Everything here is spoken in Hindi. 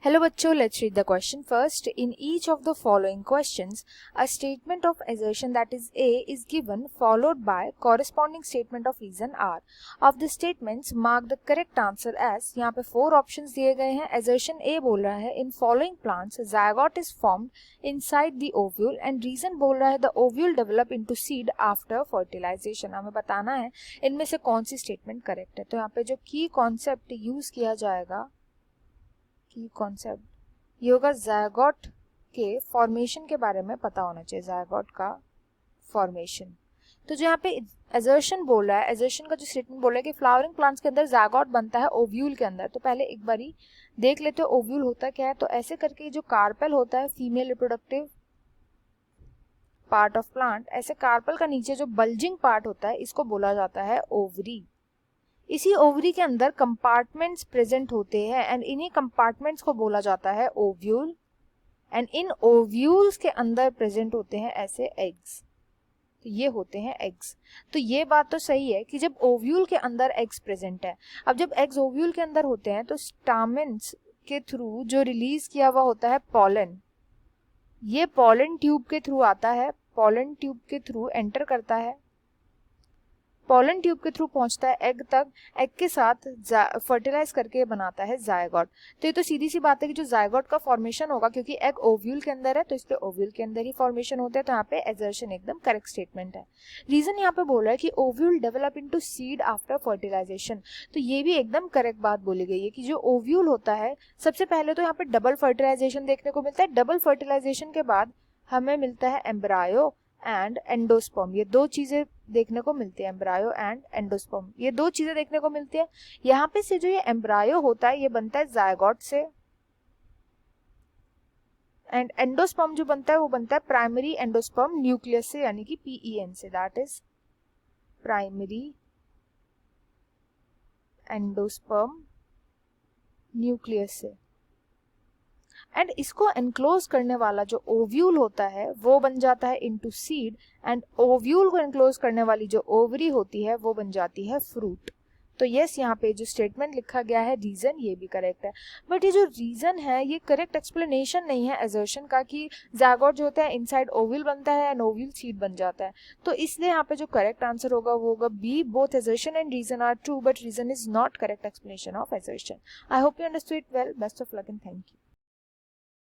Hello बच्चों, let's read the question first. In each of the following questions, a statement of assertion that is A is given followed by corresponding statement of reason R. Of the statements, mark the correct answer as. यहाँ पे 4 options दिए गए हैं. Assertion A बोल रहा है in following plants zygote is formed inside the ovule and reason बोल रहा है the ovule develop into seed after fertilization. हमें बताना है इनमें से कौन सी स्टेटमेंट करेक्ट है. तो यहाँ पे जो की कॉन्सेप्ट यूज किया जाएगा, की कॉन्सेप्ट ये होगा ज़ायगोट के फॉर्मेशन के बारे में पता होना चाहिए. ज़ायगोट का फॉर्मेशन. तो जो यहाँ पे एजर्शन बोल रहा है, एजर्शन का जो स्टेटमेंट बोल रहा है कि फ्लावरिंग प्लांट्स के अंदर ज़ायगोट बनता है ओव्यूल के अंदर. तो पहले एक बारी देख लेते हो ओव्यूल होता क्या है. तो ऐसे करके जो कार्पेल होता है female reproductive part of plant, ऐसे कार्पेल का नीचे जो बल्जिंग पार्ट होता है इसको बोला जाता है ओवरी. इसी ओवरी के अंदर कंपार्टमेंट्स प्रेजेंट होते हैं एंड इन्हीं कंपार्टमेंट्स को बोला जाता है ओव्यूल. एंड इन ओव्यूल्स के अंदर प्रेजेंट होते हैं ऐसे एग्स. तो ये होते हैं एग्स. तो ये बात तो सही है कि जब ओव्यूल के अंदर एग्स प्रेजेंट है, अब जब एग्स ओव्यूल के अंदर होते हैं तो स्टामेन्स के थ्रू जो रिलीज किया हुआ होता है पॉलन, ये पॉलन ट्यूब के थ्रू आता है, पॉलन ट्यूब के थ्रू एंटर करता है, पॉलन ट्यूब के थ्रू पहुंचता है एग तक, एग के साथ फर्टिलाइज करके बनाता है जायगोट. तो ये तो सीधी सी बात है कि जो जायगोट का फॉर्मेशन होगा, क्योंकि एग ओव्यूल के अंदर है तो इसलिए ओव्यूल के अंदर ही फॉर्मेशन होता है. तो यहाँ पे एजर्शन एकदम करेक्ट स्टेटमेंट है. रीजन यहाँ पे बोल रहा है कि ovule develop into seed after fertilisation. तो ये भी एकदम करेक्ट बात बोली गई है कि जो ओव्यूल होता है सबसे पहले तो यहाँ पे डबल फर्टिलाइजेशन देखने को मिलता है. डबल फर्टिलाइजेशन के बाद हमें मिलता है एम्ब्रायो एंड एंडोस्पर्म. ये दो चीजें देखने को मिलती है, एम्ब्रायो एंड एंडोस्पर्म, ये दो चीजें देखने को मिलती है. यहाँ पे से जो ये एम्ब्रायो होता है ये बनता है जायगोट से, एंड एंडोस्पर्म जो बनता है वो बनता है प्राइमरी एंडोस्पर्म न्यूक्लियस से, यानी कि PEN से, that is primary endosperm nucleus से. एंड इसको एनक्लोज करने वाला जो ओव्यूल होता है वो बन जाता है इनटू सीड, एंड ओव्यूल को एनक्लोज करने वाली जो ओवरी होती है वो बन जाती है फ्रूट. तो यस, यहाँ पे जो स्टेटमेंट लिखा गया है रीजन ये भी करेक्ट है. बट ये जो रीजन है ये करेक्ट एक्सप्लेनेशन नहीं है एजर्शन का कि ज़ायगोट जो होता है इनसाइड ओव्यूल बनता है एंड ओव्यूल सीड बन जाता है. तो इसलिए यहाँ पे जो करेक्ट आंसर होगा वो होगा B. Both assertion and reason are true but reason is not correct explanation of assertion. I hope you understood it well. Best of luck and thank you.